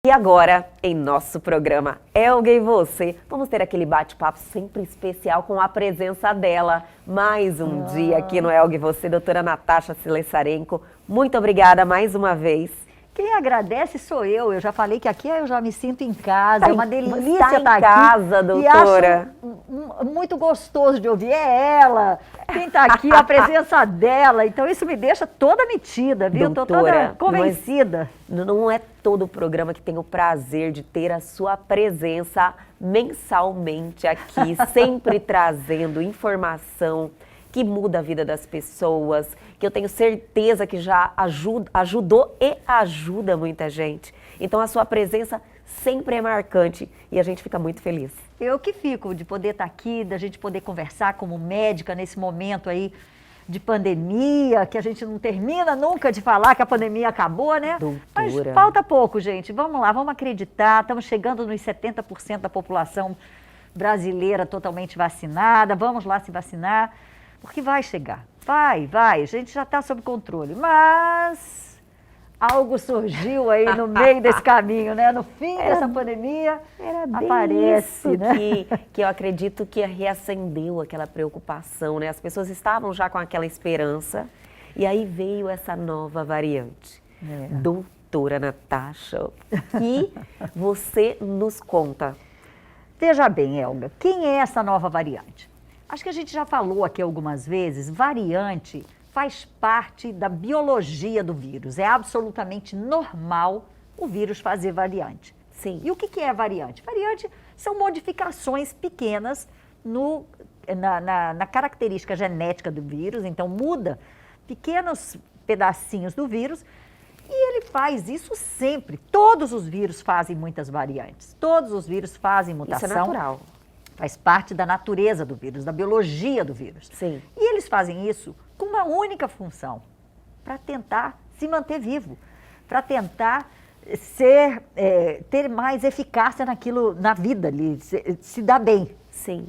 E agora, em nosso programa Elga e Você, vamos ter aquele bate-papo sempre especial com a presença dela. Mais um dia aqui no Elga e Você, doutora Natasha Silessarenko. Muito obrigada mais uma vez. Quem agradece sou eu já falei que aqui eu já me sinto em casa, é uma delícia estar estar em casa, aqui. doutora. E acho muito gostoso de ouvir, é ela, quem está aqui, a presença dela, então isso me deixa toda metida, viu? Estou toda convencida. Não é todo o programa que tem o prazer de ter a sua presença mensalmente aqui, sempre trazendo informação que muda a vida das pessoas, que eu tenho certeza que já ajudou e ajuda muita gente. Então a sua presença sempre é marcante e a gente fica muito feliz. Eu que fico de poder estar aqui, da gente poder conversar como médica nesse momento aí de pandemia, que a gente não termina nunca de falar que a pandemia acabou, né? Doutora. Mas falta pouco, gente. Vamos lá, vamos acreditar. Estamos chegando nos 70% da população brasileira totalmente vacinada. Vamos lá se vacinar. Porque vai chegar, vai, a gente já está sob controle, mas algo surgiu aí no meio desse caminho, né? No fim dessa pandemia, aparece, isso, né? Que eu acredito que reacendeu aquela preocupação, né? As pessoas estavam já com aquela esperança e aí veio essa nova variante. Doutora Natasha, que você nos conta. Veja bem, Elga, quem é essa nova variante? Acho que a gente já falou aqui algumas vezes, variante faz parte da biologia do vírus. É absolutamente normal o vírus fazer variante. Sim. E o que é variante? Variante são modificações pequenas na característica genética do vírus, então muda pequenos pedacinhos do vírus e ele faz isso sempre. Todos os vírus fazem muitas variantes, todos os vírus fazem mutação. Isso é natural. Faz parte da natureza do vírus, da biologia do vírus. Sim. E eles fazem isso com uma única função, para tentar se manter vivo, para tentar ter mais eficácia naquilo, na vida, se dar bem. Sim.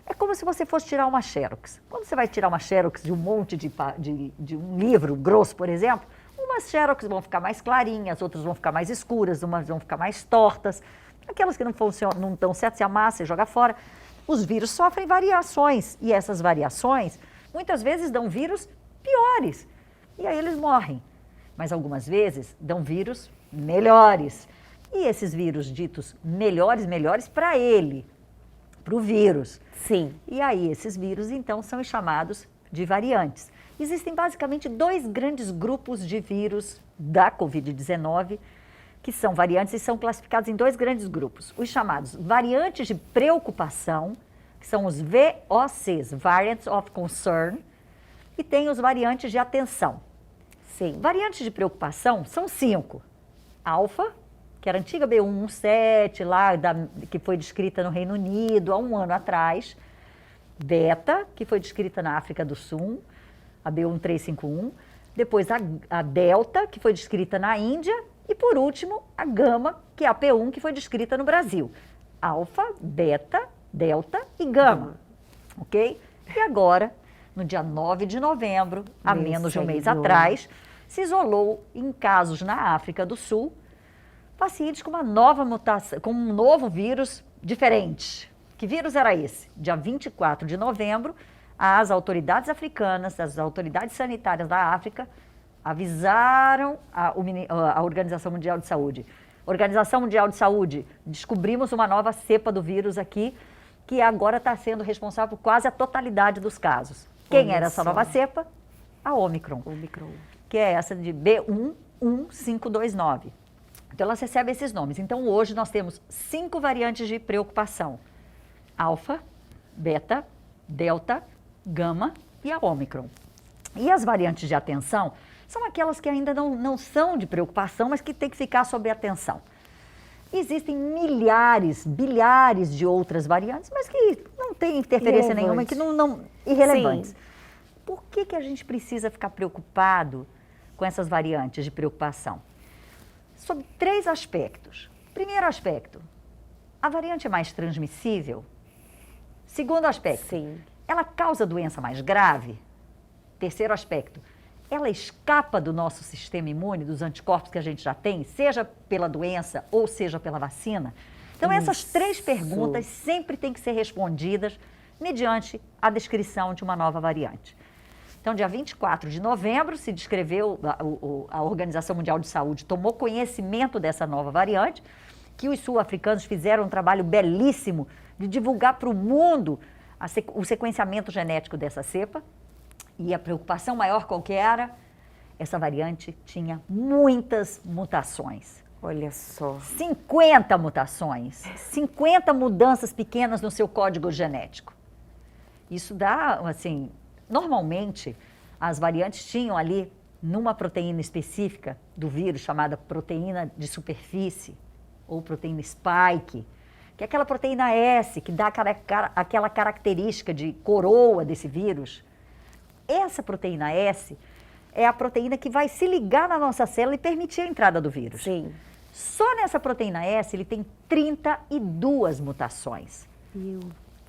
É como se você fosse tirar uma xerox. Quando você vai tirar uma xerox de um monte de um livro grosso, por exemplo, umas xerox vão ficar mais clarinhas, outras vão ficar mais escuras, umas vão ficar mais tortas. Aquelas que não funcionam, não estão certas, se amassa e joga fora. Os vírus sofrem variações e essas variações muitas vezes dão vírus piores e aí eles morrem. Mas algumas vezes dão vírus melhores. E esses vírus ditos melhores para ele, para o vírus. Sim. E aí esses vírus então são chamados de variantes. Existem basicamente dois grandes grupos de vírus da Covid-19 que são variantes e são classificados em dois grandes grupos. Os chamados variantes de preocupação, que são os VOCs, Variants of Concern, e tem os variantes de atenção. Sim. Variantes de preocupação são 5. Alfa, que era a antiga B117, que foi descrita no Reino Unido há um ano atrás. Beta, que foi descrita na África do Sul, a B1351. Depois a Delta, que foi descrita na Índia. E, por último, a Gama, que é a P1, que foi descrita no Brasil. Alfa, Beta, Delta e Gama. Ok? E agora, no dia 9 de novembro, há menos de um mês atrás, se isolou em casos na África do Sul pacientes com uma nova mutação, com um novo vírus diferente. Que vírus era esse? Dia 24 de novembro, as autoridades africanas, as autoridades sanitárias da África, avisaram a Organização Mundial de Saúde. Organização Mundial de Saúde, descobrimos uma nova cepa do vírus aqui, que agora está sendo responsável por quase a totalidade dos casos. Quem era essa nova cepa? A Omicron. Que é essa de B11529. Então elas recebem esses nomes. Então hoje nós temos 5 variantes de preocupação. Alfa, Beta, Delta, Gama e a Omicron. E as variantes de atenção são aquelas que ainda não são de preocupação, mas que tem que ficar sob atenção. Existem milhares, bilhares de outras variantes, mas que não têm interferência nenhuma, que irrelevantes. Sim. Por que a gente precisa ficar preocupado com essas variantes de preocupação? Sob 3 aspectos. Primeiro aspecto, a variante é mais transmissível? Segundo aspecto, sim, ela causa doença mais grave? Terceiro aspecto, ela escapa do nosso sistema imune, dos anticorpos que a gente já tem, seja pela doença ou seja pela vacina? Então, essas 3 perguntas sempre têm que ser respondidas mediante a descrição de uma nova variante. Então, dia 24 de novembro, se descreveu, a Organização Mundial de Saúde tomou conhecimento dessa nova variante, que os sul-africanos fizeram um trabalho belíssimo de divulgar para o mundo o sequenciamento genético dessa cepa. E a preocupação maior qual que era? Essa variante tinha muitas mutações. Olha só. 50 mutações, 50 mudanças pequenas no seu código genético. Isso dá, assim, normalmente as variantes tinham ali, numa proteína específica do vírus, chamada proteína de superfície, ou proteína spike, que é aquela proteína S, que dá aquela característica de coroa desse vírus. Essa proteína S é a proteína que vai se ligar na nossa célula e permitir a entrada do vírus. Sim. Só nessa proteína S ele tem 32 mutações.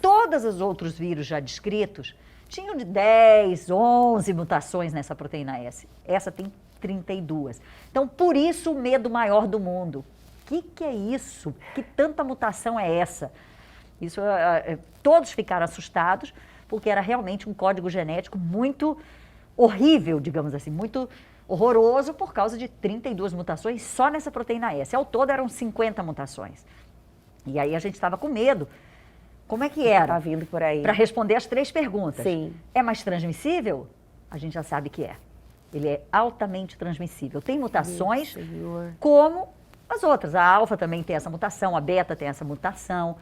Todos os outros vírus já descritos tinham de 10, 11 mutações nessa proteína S. Essa tem 32. Então, por isso o medo maior do mundo. O que é isso? Que tanta mutação é essa? Isso, todos ficaram assustados, porque era realmente um código genético muito horrível, digamos assim, muito horroroso por causa de 32 mutações só nessa proteína S. Ao todo eram 50 mutações. E aí a gente estava com medo. Como é que era? Tá vindo por aí. Para responder as 3 perguntas. Sim. É mais transmissível? A gente já sabe que é. Ele é altamente transmissível. Tem mutações como as outras. A alfa também tem essa mutação, a beta tem essa mutação,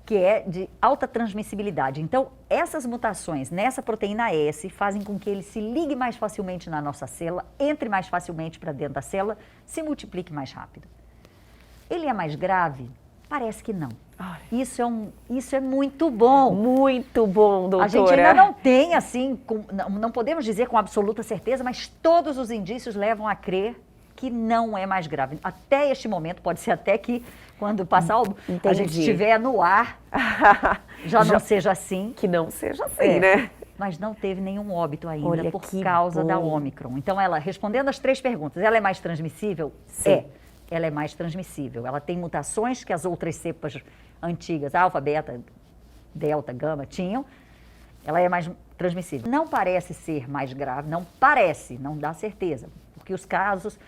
que é de alta transmissibilidade. Então, essas mutações nessa proteína S fazem com que ele se ligue mais facilmente na nossa célula, entre mais facilmente para dentro da célula, se multiplique mais rápido. Ele é mais grave? Parece que não. Isso é muito bom. Muito bom, doutora. A gente ainda não tem, assim, não podemos dizer com absoluta certeza, mas todos os indícios levam a crer que não é mais grave. Até este momento, pode ser até que quando passar a gente estiver no ar, já não seja assim. Que não seja assim, né? Mas não teve nenhum óbito ainda por causa da Ômicron. Então, ela, respondendo as 3 perguntas, ela é mais transmissível? Sim. Ela é mais transmissível. Ela tem mutações que as outras cepas antigas, alfa, beta, delta, gama, tinham. Ela é mais transmissível. Não parece ser mais grave, não parece, não dá certeza, porque os casos...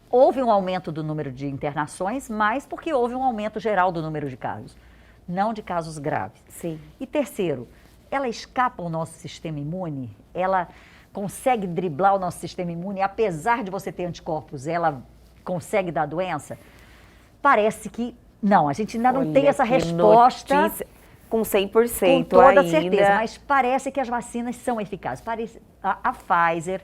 Houve um aumento do número de internações, mas porque houve um aumento geral do número de casos, não de casos graves. Sim. E terceiro, ela escapa ao nosso sistema imune? Ela consegue driblar o nosso sistema imune? Apesar de você ter anticorpos, ela consegue dar doença? Parece que não, a gente ainda não tem essa resposta. Notícia, com 100% com toda ainda. certeza, mas parece que as vacinas são eficazes. A Pfizer,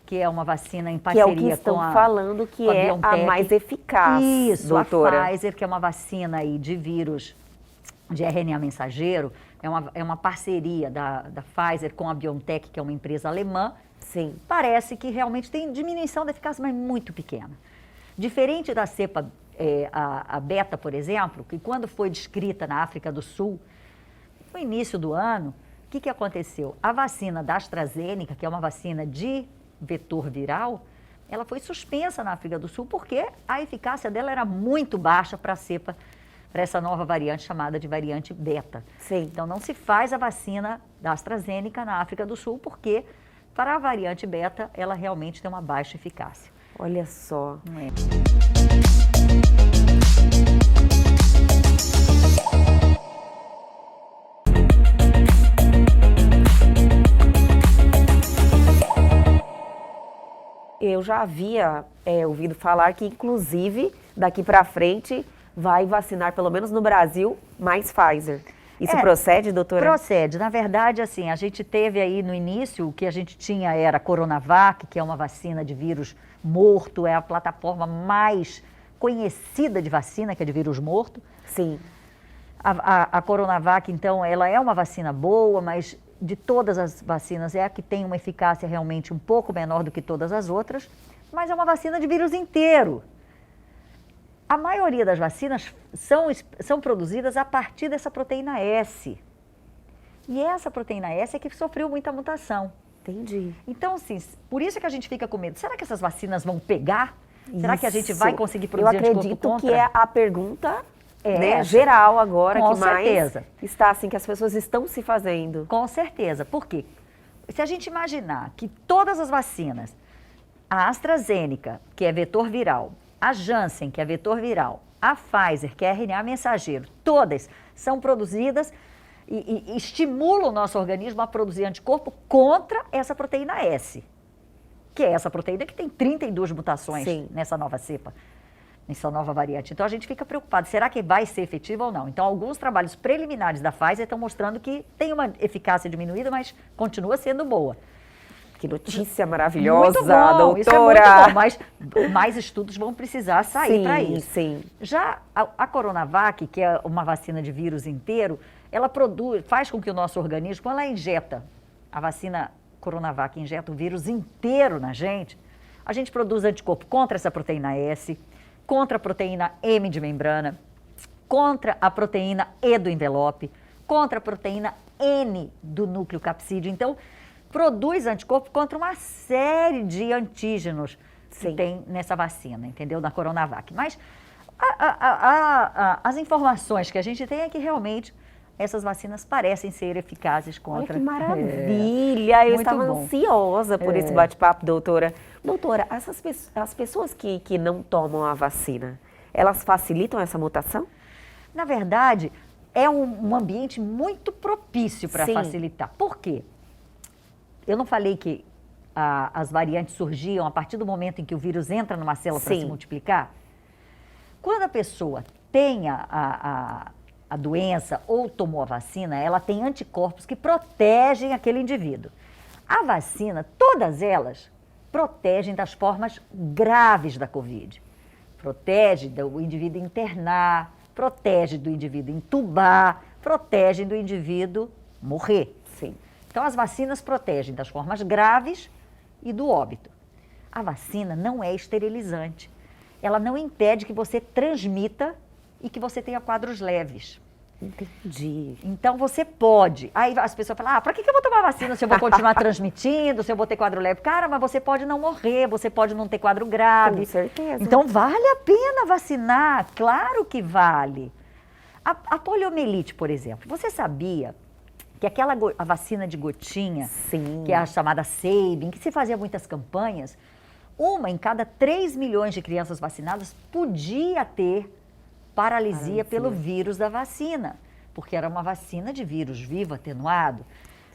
que é uma vacina em parceria com a Biontech. Que é o que estão falando que é Biontech. a mais eficaz, Isso, doutora. A Pfizer, que é uma vacina aí de vírus de RNA mensageiro, é uma parceria da Pfizer com a Biontech, que é uma empresa alemã. Sim. Parece que realmente tem diminuição da eficácia, mas muito pequena. Diferente da cepa, a beta, por exemplo, que quando foi descrita na África do Sul, no início do ano, o que aconteceu? A vacina da AstraZeneca, que é uma vacina de vetor viral, ela foi suspensa na África do Sul porque a eficácia dela era muito baixa para a cepa, para essa nova variante chamada de variante beta. Sim. Então não se faz a vacina da AstraZeneca na África do Sul porque para a variante beta ela realmente tem uma baixa eficácia. Olha só. Não é? Eu já havia ouvido falar que, inclusive, daqui para frente, vai vacinar, pelo menos no Brasil, mais Pfizer. Isso procede, doutora? Procede. Na verdade, assim, a gente teve aí no início, o que a gente tinha era a Coronavac, que é uma vacina de vírus morto, é a plataforma mais conhecida de vacina, que é de vírus morto. Sim. A Coronavac, então, ela é uma vacina boa, mas de todas as vacinas é a que tem uma eficácia realmente um pouco menor do que todas as outras, mas é uma vacina de vírus inteiro. A maioria das vacinas são produzidas a partir dessa proteína S. E essa proteína S é que sofreu muita mutação. Entendi. Então, assim, por isso é que a gente fica com medo. Será que essas vacinas vão pegar? Será que a gente vai conseguir Eu produzir anticorpo acredito contra? que é a pergunta né, essa. geral agora Com que mais certeza. está assim, que as pessoas estão se fazendo. Com certeza. Por quê? Se a gente imaginar que todas as vacinas, a AstraZeneca, que é vetor viral, a Janssen, que é vetor viral, a Pfizer, que é RNA mensageiro, todas são produzidas e estimulam o nosso organismo a produzir anticorpo contra essa proteína S, que é essa proteína que tem 32 mutações Sim. nessa nova cepa, nessa nova variante. Então a gente fica preocupado, será que vai ser efetivo ou não? Então alguns trabalhos preliminares da Pfizer estão mostrando que tem uma eficácia diminuída, mas continua sendo boa. Que notícia maravilhosa, Muito bom, doutora. isso é muito bom, mas mais estudos vão precisar sair para isso. Sim. Já a Coronavac, que é uma vacina de vírus inteiro, ela faz com que o nosso organismo, quando ela injeta, a vacina Coronavac injeta o vírus inteiro na gente, a gente produz anticorpo contra essa proteína S, contra a proteína M de membrana, contra a proteína E do envelope, contra a proteína N do núcleo capsídeo. Então, produz anticorpo contra uma série de antígenos que tem nessa vacina, entendeu? Da Coronavac. Mas as informações que a gente tem é que realmente essas vacinas parecem ser eficazes contra... Olha que maravilha! Eu estava ansiosa por esse bate-papo, doutora. Doutora, as pessoas que não tomam a vacina, elas facilitam essa mutação? Na verdade, é um ambiente muito propício para facilitar. Por quê? Eu não falei que as variantes surgiam a partir do momento em que o vírus entra numa célula para se multiplicar? Quando a pessoa tem a doença ou tomou a vacina, ela tem anticorpos que protegem aquele indivíduo. A vacina, todas elas, protegem das formas graves da Covid. Protege do indivíduo internar, protege do indivíduo entubar, protege do indivíduo morrer. Sim. Então, as vacinas protegem das formas graves e do óbito. A vacina não é esterilizante. Ela não impede que você transmita e que você tenha quadros leves. Entendi. Então, você pode... Aí as pessoas falam, para que eu vou tomar vacina se eu vou continuar transmitindo, se eu vou ter quadro leve? Cara, mas você pode não morrer, você pode não ter quadro grave. Com certeza. Então, vale a pena vacinar, claro que vale. A poliomielite, por exemplo, você sabia que a vacina de gotinha, que é a chamada Sabin, que se fazia muitas campanhas, uma em cada 3 milhões de crianças vacinadas podia ter paralisia pelo vírus da vacina, porque era uma vacina de vírus vivo, atenuado.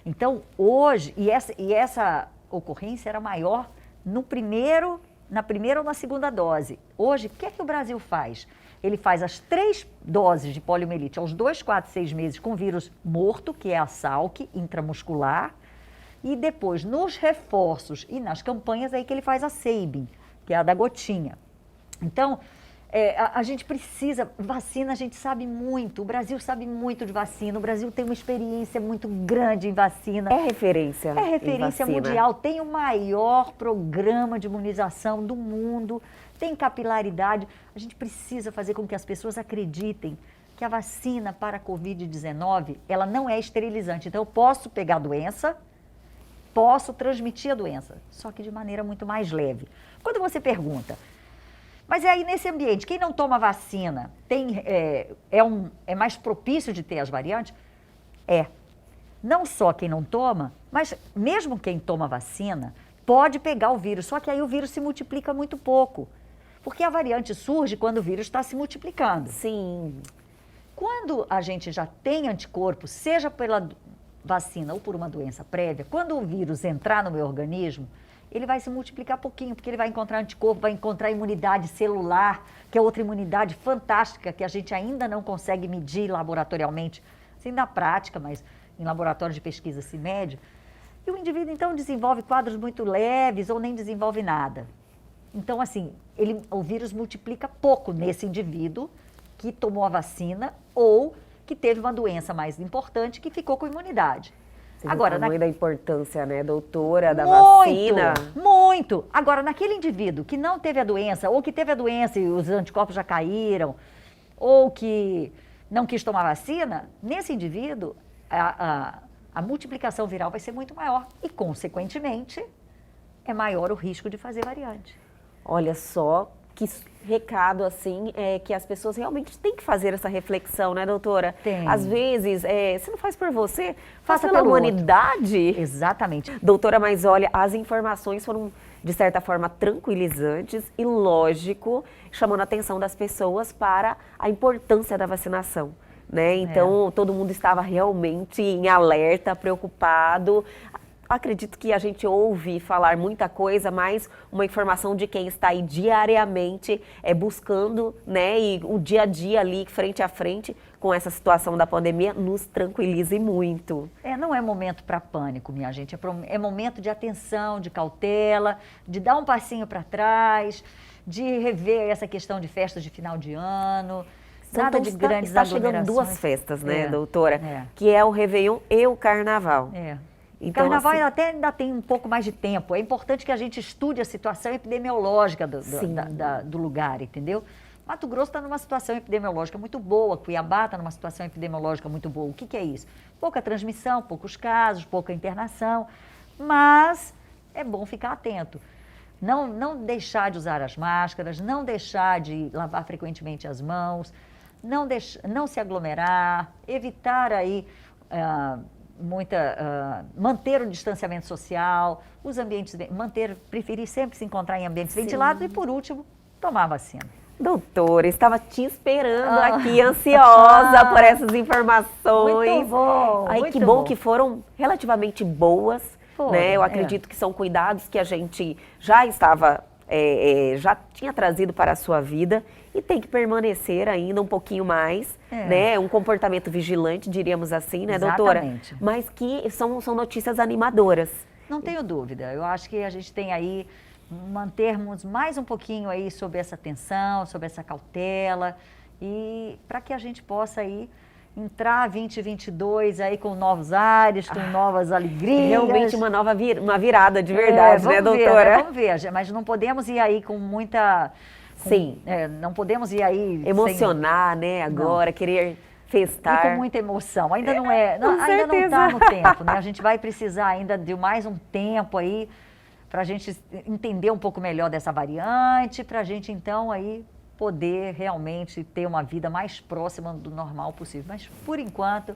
Então, hoje, e essa ocorrência era maior na primeira ou na segunda dose. Hoje, o que é que o Brasil faz? Ele faz as 3 doses de poliomielite aos 2, 4, 6 meses com vírus morto, que é a Salk intramuscular, e depois nos reforços e nas campanhas aí que ele faz a Sabin, que é a da gotinha. Então, a gente precisa, vacina a gente sabe muito, o Brasil sabe muito de vacina, o Brasil tem uma experiência muito grande em vacina. É referência. É referência mundial, tem o maior programa de imunização do mundo, tem capilaridade. A gente precisa fazer com que as pessoas acreditem que a vacina para a Covid-19, ela não é esterilizante. Então, eu posso pegar a doença, posso transmitir a doença, só que de maneira muito mais leve. Quando você pergunta, mas aí nesse ambiente, quem não toma vacina é mais propício de ter as variantes? É. Não só quem não toma, mas mesmo quem toma vacina pode pegar o vírus, só que aí o vírus se multiplica muito pouco. Porque a variante surge quando o vírus está se multiplicando. Sim. Quando a gente já tem anticorpo, seja pela vacina ou por uma doença prévia, quando o vírus entrar no meu organismo, ele vai se multiplicar pouquinho, porque ele vai encontrar anticorpo, vai encontrar imunidade celular, que é outra imunidade fantástica que a gente ainda não consegue medir laboratorialmente, assim na prática, mas em laboratório de pesquisa se mede. E o indivíduo, então, desenvolve quadros muito leves ou nem desenvolve nada. Então, assim, o vírus multiplica pouco nesse indivíduo que tomou a vacina ou que teve uma doença mais importante que ficou com imunidade. Agora, o tamanho da importância, né, doutora, da vacina. Muito! Agora, naquele indivíduo que não teve a doença, ou que teve a doença e os anticorpos já caíram, ou que não quis tomar vacina, nesse indivíduo, a multiplicação viral vai ser muito maior e, consequentemente, é maior o risco de fazer variante. Olha só que recado, assim, que as pessoas realmente têm que fazer essa reflexão, né, doutora? Tem. Às vezes, se não faz por você, faça pela pelo outro. humanidade. Exatamente. Doutora, mas olha, as informações foram, de certa forma, tranquilizantes e, lógico, chamando a atenção das pessoas para a importância da vacinação, né? Então, todo mundo estava realmente em alerta, preocupado. Acredito que a gente ouve falar muita coisa, mas uma informação de quem está aí diariamente buscando, né, e o dia a dia ali, frente a frente, com essa situação da pandemia, nos tranquilize muito. Não é momento para pânico, minha gente, é momento de atenção, de cautela, de dar um passinho para trás, de rever essa questão de festas de final de ano, nada de grandes está aglomerações. chegando duas festas, né, doutora? Que é o Réveillon e o Carnaval. Então, Carnaval assim, ainda tem um pouco mais de tempo. É importante que a gente estude a situação epidemiológica do lugar, entendeu? Mato Grosso está numa situação epidemiológica muito boa, Cuiabá está numa situação epidemiológica muito boa. O que é isso? Pouca transmissão, poucos casos, pouca internação, mas é bom ficar atento. Não deixar de usar as máscaras, não deixar de lavar frequentemente as mãos, não se aglomerar, evitar aí... manter o distanciamento social, os ambientes, preferir sempre se encontrar em ambientes ventilados e, por último, tomar a vacina. Doutora, estava te esperando aqui, ansiosa por essas informações. Muito bom. Ai, que bom que foram relativamente boas, né? Eu acredito que são cuidados que a gente já estava, já tinha trazido para a sua vida e tem que permanecer ainda um pouquinho mais, né? Um comportamento vigilante, diríamos assim, né, doutora? Exatamente. Mas que são notícias animadoras. Não tenho dúvida. Eu acho que a gente tem aí mantermos mais um pouquinho aí sobre essa atenção, sobre essa cautela e para que a gente possa aí entrar 2022 aí com novos ares, com novas alegrias. Realmente uma virada de verdade, né, doutora? Vamos ver, mas não podemos ir aí com muita... Sim. Não podemos ir aí... Emocionar, né, agora, querer festar. E com muita emoção. Ainda não está no tempo, né? A gente vai precisar ainda de mais um tempo aí para a gente entender um pouco melhor dessa variante, para a gente então aí poder realmente ter uma vida mais próxima do normal possível. Mas, por enquanto,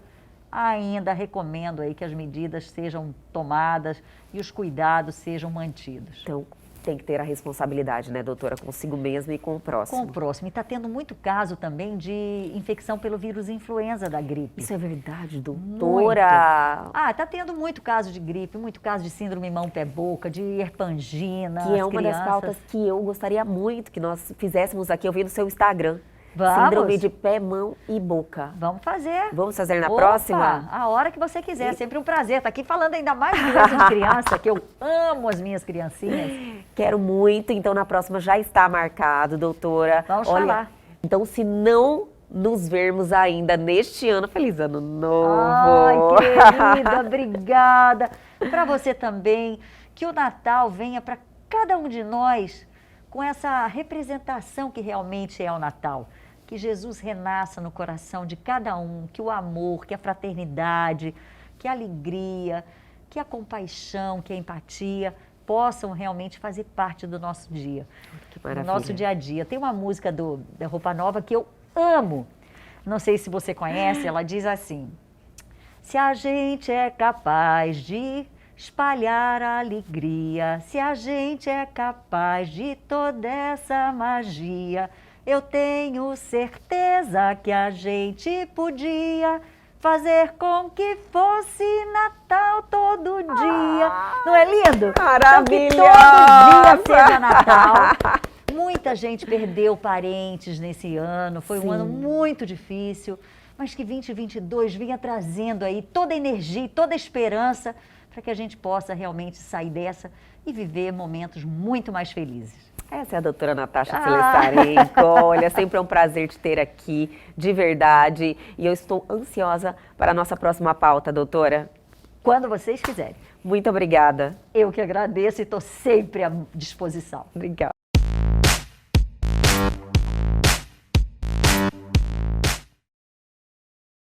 ainda recomendo aí que as medidas sejam tomadas e os cuidados sejam mantidos. Então, tem que ter a responsabilidade, né, doutora, consigo mesma e com o próximo. Com o próximo. E está tendo muito caso também de infecção pelo vírus influenza da gripe. Isso é verdade, doutora? Muito. Está tendo muito caso de gripe, muito caso de síndrome mão-pé-boca, de herpangina. Que é uma das pautas que eu gostaria muito que nós fizéssemos aqui. Eu vi no seu Instagram. Vamos. Síndrome de pé, mão e boca. Vamos fazer. Vamos fazer na próxima? A hora que você quiser. É sempre um prazer estar aqui falando ainda mais de uma criança, que eu amo as minhas criancinhas. Quero muito. Então, na próxima já está marcado, doutora. Vamos falar. Então, se não nos vermos ainda neste ano, feliz ano novo. Ai, querida, obrigada. Para você também, que o Natal venha para cada um de nós com essa representação que realmente é o Natal. Que Jesus renasça no coração de cada um, que o amor, que a fraternidade, que a alegria, que a compaixão, que a empatia possam realmente fazer parte do nosso dia, do nosso dia a dia. Tem uma música da Roupa Nova que eu amo, não sei se você conhece, ela diz assim: se a gente é capaz de espalhar a alegria, se a gente é capaz de toda essa magia, eu tenho certeza que a gente podia fazer com que fosse Natal todo dia. Não é lindo? Maravilhoso! Então, que todo dia seja Natal. Muita gente perdeu parentes nesse ano, foi um ano muito difícil, mas que 2022 vinha trazendo aí toda a energia e toda a esperança para que a gente possa realmente sair dessa e viver momentos muito mais felizes. Essa é a doutora Natasha Celesarenko. Olha, sempre é um prazer te ter aqui, de verdade. E eu estou ansiosa para a nossa próxima pauta, doutora. Quando vocês quiserem. Muito obrigada. Eu que agradeço e estou sempre à disposição. Obrigada.